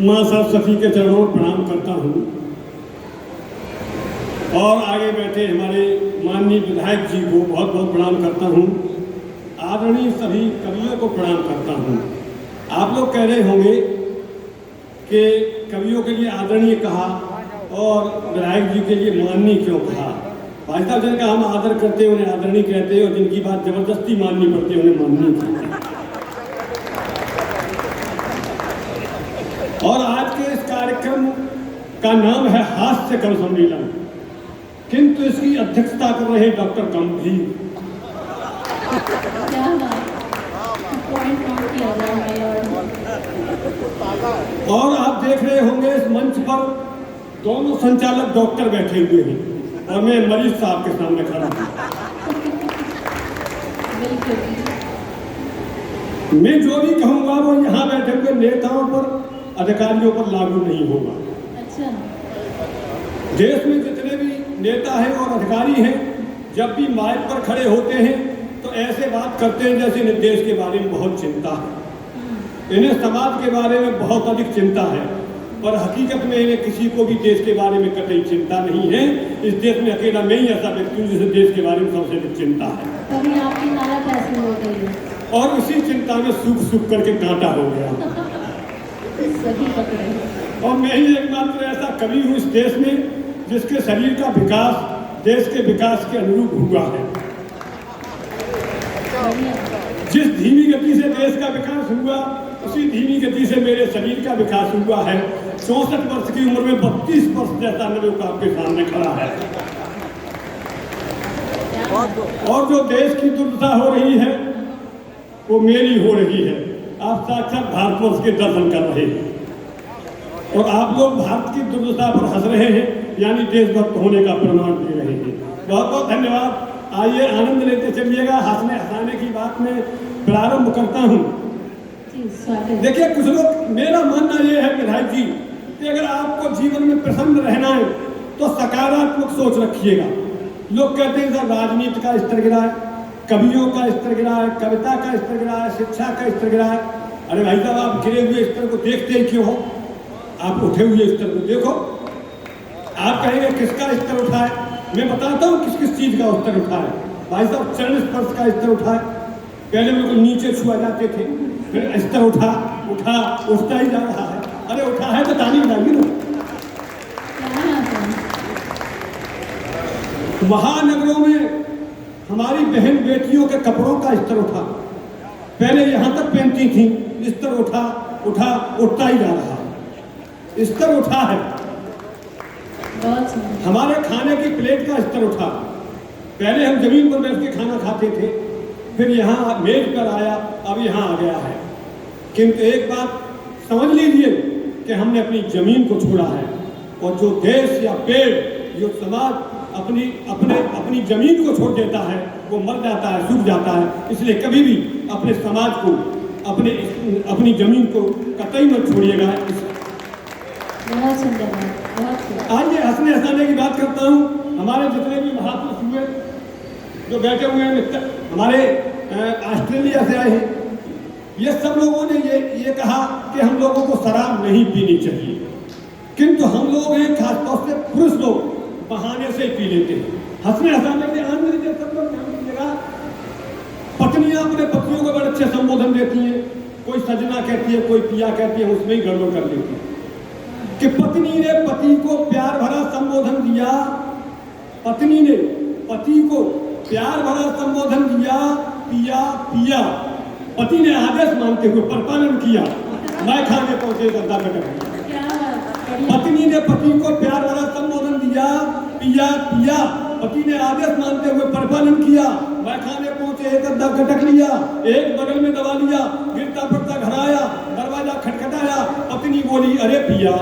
माँ सरस्वती के चरणों में प्रणाम करता हूँ और आगे बैठे हमारे माननीय विधायक जी को बहुत बहुत प्रणाम करता हूँ। आदरणीय सभी कवियों को प्रणाम करता हूँ। आप लोग कह रहे होंगे कि कवियों के लिए आदरणीय कहा और विधायक जी के लिए माननीय क्यों कहा। भाई साहब, जिनका हम आदर करते हैं उन्हें आदरणीय कहते हैं और जिनकी बात जबरदस्ती माननी पड़ती है उन्हें माननीय कहते हैं। और आज के इस कार्यक्रम का नाम है हास्य कवि सम्मेलन, किंतु इसकी अध्यक्षता कर रहे डॉक्टर गंभीर। और आप देख रहे होंगे इस मंच पर दोनों संचालक डॉक्टर बैठे हुए हैं और मैं मरीज साहब के सामने खड़ा हूं। मैं जो भी कहूंगा वो यहाँ बैठे हुए नेताओं पर, अधिकारियों पर लागू नहीं होगा। अच्छा। देश में जितने भी नेता हैं और अधिकारी हैं, जब भी माइक पर खड़े होते हैं तो ऐसे बात करते हैं जैसे इन्हें देश के बारे में बहुत चिंता है, इन्हें समाज के बारे में बहुत अधिक चिंता है, पर हकीकत में इन्हें किसी को भी देश के बारे में कतई चिंता नहीं है। इस देश में अकेला मैं ही ऐसा व्यक्ति हूँ जिसे देश के बारे में सबसे अधिक चिंता है। कभी आपकी नारा कैसे हो गई है? और इसी चिंता में सूख सूख करके कांटा हो गया। सही पकड़े। और मैं ही एकमात्र ऐसा कवि हूँ इस देश में जिसके शरीर का विकास देश के विकास के अनुरूप हुआ है। जिस धीमी गति से देश का विकास हुआ उसी धीमी गति से मेरे शरीर का विकास हुआ है। 64 वर्ष की उम्र में 32 वर्ष जैसा नवयुवक आपके सामने खड़ा है। और जो देश की दुर्दशा हो रही है वो मेरी हो रही है। आप साक्षात भारतवर्ष के दर्शन कर रहे हैं और आप लोग भारत की दुर्दशा पर हंस रहे हैं, यानी देशभक्त होने का प्रमाण दे रहे हैं। बहुत बहुत धन्यवाद। आइए आनंद लेते चलिएगा। हंसने हंसाने की बात में प्रारंभ करता हूँ। देखिए, कुछ लोग, मेरा मानना यह है विधायक जी कि अगर आपको जीवन में प्रसन्न रहना है तो सकारात्मक सोच रखिएगा। लोग कहते हैं सर राजनीति का स्तर गिरा है, कवियों का स्तर गिरा है, कविता का स्तर गिरा है, शिक्षा का स्तर गिरा है। अरे भाई साहब, आप गिरे हुए स्तर को देखते ही क्यों हो? आप उठे हुए स्तर को देखो। आप कहेंगे किसका स्तर उठा है, मैं बताता हूँ किस किस चीज का स्तर उठा है। भाई साहब, चरण स्पर्श का स्तर उठा है। पहले बिल्कुल नीचे छुआ जाते थे, फिर स्तर उठा उठता ही जा रहा है। अरे उठा है तो ताली बजाइए ना। महानगरों में हमारी बहन बेटियों के कपड़ों का स्तर उठा। पहले यहाँ तक पहनती थी, स्तर उठता ही जा रहा है। स्तर उठा है। हमारे खाने की प्लेट का स्तर उठा। पहले हम जमीन पर बैठ के खाना खाते थे, फिर यहाँ मेज पर आया, अब यहाँ आ गया है। किंतु एक बात समझ लीजिए कि हमने अपनी जमीन को छोड़ा है और जो देश या पेड़, जो समाज अपनी जमीन को छोड़ देता है वो मर जाता है, सूख जाता है। इसलिए कभी भी अपने समाज को, अपनी जमीन को कतई मत छोड़िएगा। बहुत सुंदर है, बहुत सुंदर। आइए हंसने हंसाने की बात करता हूँ। हमारे जितने भी महापुरुष हुए जो बैठे हुए हैं, हमारे ऑस्ट्रेलिया से आए हैं, ये सब लोगों ने ये कहा कि हम लोगों को शराब नहीं पीनी चाहिए, किंतु हम लोग हैं, खासतौर से पुरुष लोग, बहाने से पी लेते हैं। हंसने हंसाने के आनंद लीजिए सब लोग। ध्यान दीजिएगा, पत्नियां अपने पतियों को बड़े अच्छे संबोधन देती हैं। कोई सजना कहती है, कोई पिया कहती है, उसमें ही गड़बड़ कर लेती है कि पत्नी ने पति को प्यार भरा संबोधन दिया। पत्नी ने पति को प्यार भरा संबोधन दिया, पिया पिया। पति ने आदेश मानते हुए परिपालन किया, मैं खाने पहुंचे गद्दा कटक। पत्नी ने पति को प्यार भरा संबोधन दिया, पिया पिया। पति ने आदेश मानते हुए परिपालन किया, मैं खाने पहुंचे एक गद्दा कटक लिया, एक बगल में दबा लिया, गिरता पड़ता घर आया, दरवाजा खटखटाया। पत्नी बोली, अरे पिया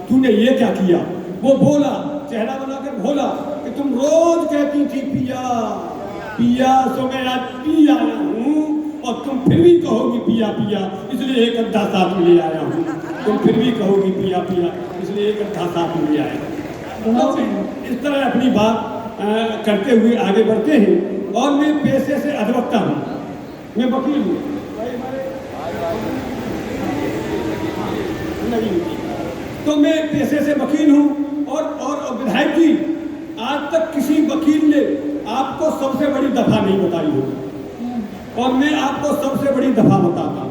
तूने ये क्या किया? वो बोला, चेहरा बनाकर बोला कि तुम रोज कहती थी पिया पिया, सो मैं आज पी आया हूँ और तुम फिर भी कहोगी पिया पिया, इसलिए एक गद्दा साथ में ले आया हूँ। तुम फिर भी कहोगी पिया पिया, इसलिए एक गद्दा साथ में ले आया। तो इस तरह अपनी बात करते हुए आगे बढ़ते हैं। और मैं पेशे से अधिवक्ता हूँ, मैं वकील हूँ। घटना भी होती है। तो मैं पेशे से वकील हूँ और विधायक जी, आज तक किसी वकील ने आपको सबसे बड़ी दफा नहीं बताई होगी, और मैं आपको सबसे बड़ी दफा बताता हूँ।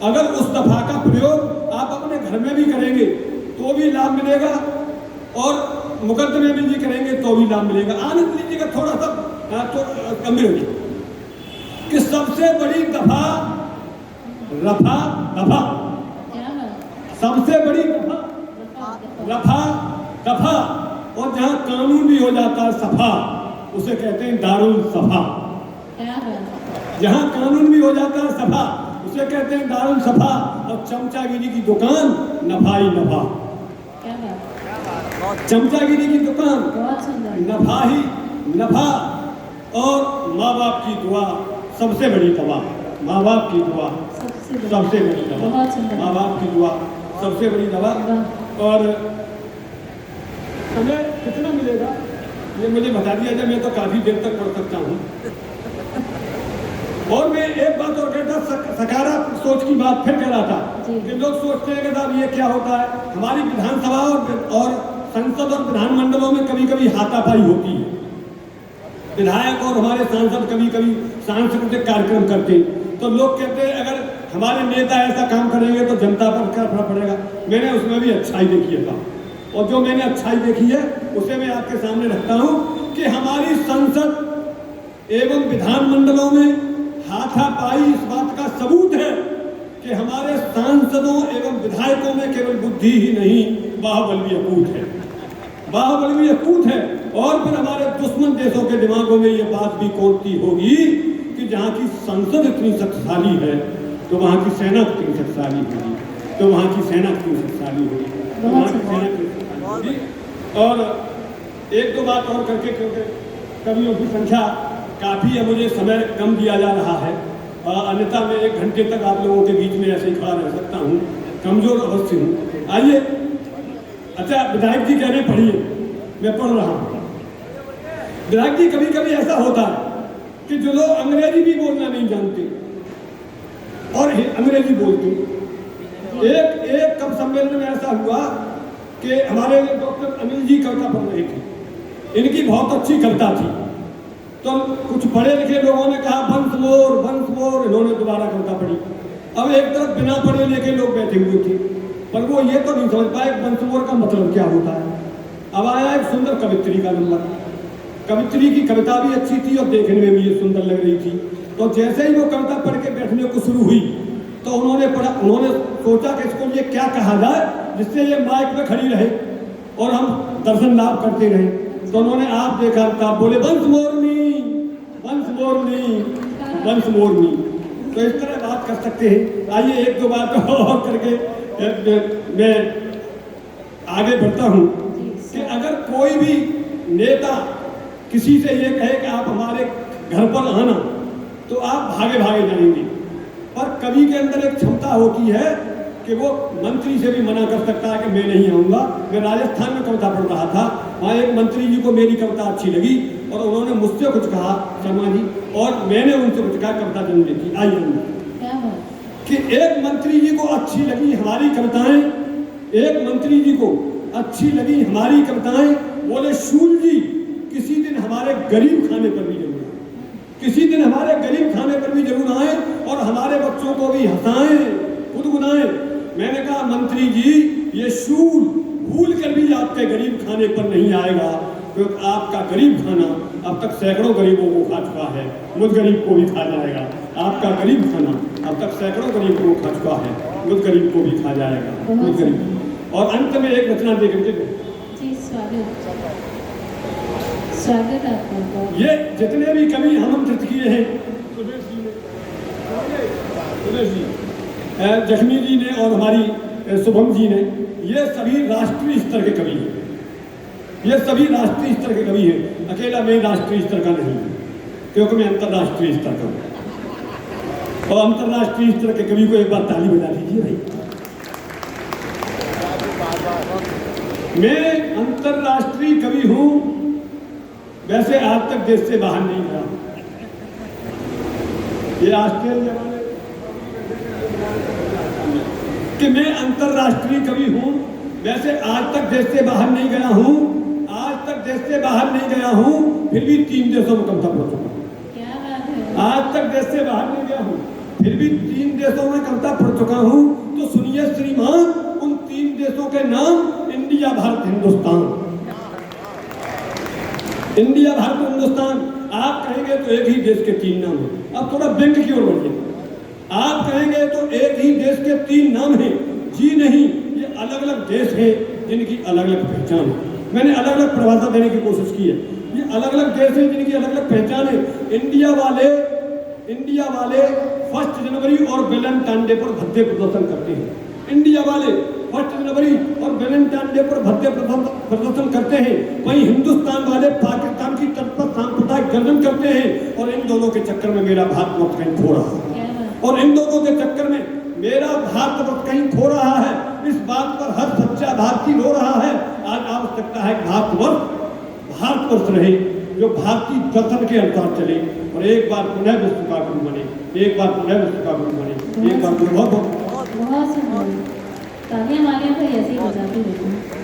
अगर उस दफा का प्रयोग आप अपने घर में भी करेंगे तो भी लाभ मिलेगा, और मुकदमे में भी करेंगे तो भी लाभ मिलेगा। आनंद लीजिएगा थोड़ा सा, तो गंभीर होगी कि सबसे बड़ी दफा रफा दफा, सबसे बड़ी दफा रफा दफा, और जहाँ कानून भी हो जाता है सफा, उसे कहते हैं दारुल सफा। जहाँ कानून भी हो जाता है सफा, उसे कहते हैं दारुल सफा। और चमचागिरी की दुकान नफा ही नफा, चमचागिरी की दुकान नफा ही नफा। और माँ बाप की दुआ सबसे बड़ी दवा, माँ बाप की दुआ सबसे बड़ी दवा, माँ बाप की दुआ सबसे बड़ी दवा। और हमें कितना मिलेगा ये मुझे बता दिया जाए, मैं तो काफ़ी देर तक पढ़ सकता हूँ। और मैं एक बात और कहता, सकारात्मक सोच की बात फिर कह रहा था कि लोग सोचते हैं कि साहब ये क्या होता है। हमारी विधानसभा और संसद और विधानमंडलों में कभी कभी हाथापाई होती है। विधायक और हमारे सांसद कभी कभी सांस्कृतिक कार्यक्रम करते हैं, तो लोग कहते हैं अगर हमारे नेता ऐसा काम करेंगे तो जनता पर क्या फर्क पड़ेगा। मैंने उसमें भी अच्छाई देखी है, और जो मैंने अच्छाई देखी है उसे मैं आपके सामने रखता हूँ कि हमारी संसद एवं विधानमंडलों में हाथापाई इस बात का सबूत है कि हमारे सांसदों एवं विधायकों में केवल बुद्धि ही नहीं, बाहुबल भी अकूत है, बाहुबल भी अकूत है। और फिर हमारे दुश्मन देशों के दिमागों में ये बात भी कौनती होगी कि जहाँ की संसद इतनी शक्तिशाली है तो वहाँ की सेना कितनी शक्तिशाली होगी, तो वहाँ की सेना कितनी शक्तिशाली होगी, तो वहाँ की सेना कितनी शक्तिशाली होगी। और एक दो बात और करके, क्योंकि कवियों की संख्या काफ़ी है, मुझे समय कम दिया जा रहा है, अन्यथा मैं 1 घंटे तक आप लोगों के बीच में ऐसे ही खड़ा रह सकता हूँ, कमजोर अवश्य हूँ। आइए, अच्छा विधायक जी कह रहे पढ़िए, मैं पढ़ रहा हूँ। विधायक जी, कभी कभी ऐसा होता है कि जो लोग अंग्रेजी भी बोलना नहीं जानते और अंग्रेजी बोलते, एक कब सम्मेलन में ऐसा हुआ कि हमारे डॉक्टर अनिल जी कविता पढ़ रहे थे, इनकी बहुत अच्छी कविता थी, तो कुछ पढ़े लिखे लोगों ने कहा वंस मोर, इन्होंने दोबारा कविता पढ़ी। अब एक तरफ बिना पढ़े लिखे लोग बैठे हुए थे, पर वो ये तो नहीं समझ पाए वंस मोर का मतलब क्या होता है। अब आया एक सुंदर कवित्री का नंबर, कवित्री की कविता भी अच्छी थी और देखने में भी ये सुंदर लग रही थी। तो जैसे ही वो कविता पढ़ के बैठने को शुरू हुई तो उन्होंने सोचा कि इसको ये क्या कहा जाए जिससे ये माइक में खड़ी रहे और हम दर्शन लाभ करते रहे। तो उन्होंने आप देखा था, बोले वंस मोर मी। तो इस तरह बात कर सकते हैं। आइए एक दो बात और करके मैं आगे बढ़ता हूँ कि अगर कोई भी नेता किसी से ये कहे कि आप हमारे घर पर आना, तो आप भागे भागे जाएंगे। पर कवि के अंदर एक क्षमता होती है कि वो मंत्री से भी मना कर सकता है कि मैं नहीं आऊँगा। मैं राजस्थान में कविता पढ़ रहा था, वहाँ एक मंत्री जी को मेरी कविता अच्छी लगी और उन्होंने मुझसे कुछ कहा, शर्मा जी, और मैंने उनसे कुछ कहा, कविता जन्म देती। आइए कि एक मंत्री जी को अच्छी लगी हमारी कविताएं, एक मंत्री जी को अच्छी लगी हमारी कविताएं, बोले शूल जी किसी दिन हमारे गरीब खाने पर भी जरूर आए, किसी दिन हमारे गरीब खाने पर भी जरूर आए और हमारे बच्चों को भी हंसाएं, गुनगुनाएं। मैंने कहा मंत्री जी, ये शूल भूल कर भी आपके गरीब खाने पर नहीं आएगा, क्योंकि आपका गरीब खाना अब तक सैकड़ों गरीबों को खा चुका है, मुझ गरीब को भी खा जाएगा। आपका गरीब खाना अब तक सैकड़ों गरीबों को खा चुका है, मुझ गरीब को भी खा जाएगा, मुझ गरीब। और अंत में एक रचना दे करके जी, स्वागत आपका। ये जितने भी कवि हम आमंत्रित किए हैं, सुरेश जी, जख्मी जी ने और हमारी शुभम जी ने, ये सभी राष्ट्रीय स्तर के कवि हैं, ये सभी राष्ट्रीय स्तर के कवि हैं। अकेला मैं राष्ट्रीय स्तर का नहीं, क्योंकि मैं अंतर्राष्ट्रीय स्तर का हूँ। और अंतर्राष्ट्रीय स्तर के कवि को एक बार ताली बजा दीजिए भाई। मैं अंतर्राष्ट्रीय कवि हूँ, वैसे आज तक देश से बाहर नहीं गया। ये ऑस्ट्रेलिया वाले कि मैं अंतर्राष्ट्रीय कवि हूँ। वैसे आज तक देश से बाहर नहीं गया हूँ, आज तक देश से बाहर नहीं गया हूँ, फिर भी 3 देशों में कविता पढ़ चुका हूँ। क्या बात है। आज तक देश से बाहर नहीं गया हूँ, फिर भी 3 देशों में कविता पढ़ चुका हूँ। तो सुनिए श्रीमान, उन 3 देशों के नाम इंडिया, भारत, हिंदुस्तान। इंडिया, भारत, हिंदुस्तान। आप कहेंगे तो एक ही देश के 3 नाम हैं। अब थोड़ा बैंक की ओर बढ़िए। आप कहेंगे तो एक ही देश के 3 नाम हैं। जी नहीं, ये अलग अलग देश हैं जिनकी अलग अलग पहचान है। मैंने अलग अलग परिभाषा देने की कोशिश की है। ये अलग अलग देश हैं जिनकी अलग अलग पहचान है। इंडिया वाले 1 जनवरी और वैलेंटाइन डे पर भव्य प्रदर्शन करते हैं। इंडिया वाले 1 जनवरी और वैलेंटाइन डे पर भव्य प्रदर्शन करते हैं। वहीं हिंदुस्तान वाले पाकिस्तान की तट पर सांप्रदायिक गर्जन करते हैं। और इन दोनों के चक्कर में मेरा भारत कहीं खो रहा है। क्या बात। और इन दोनों के चक्कर में मेरा भारत कहीं खो रहा है। इस बात पर हर सच्चा भारतीय रो रहा है। आज आवश्यकता है भारतवर्ष रहे, जो भारतीय दर्शन के अनुसार चले और एक बार पुनः विश्व का गुरु बने, एक बार पुनः विश्व का गुरु बने, एक बार बहुत बहुत सुंदर। तालियां मारियां तो ऐसे ही बजाती रहती हैं।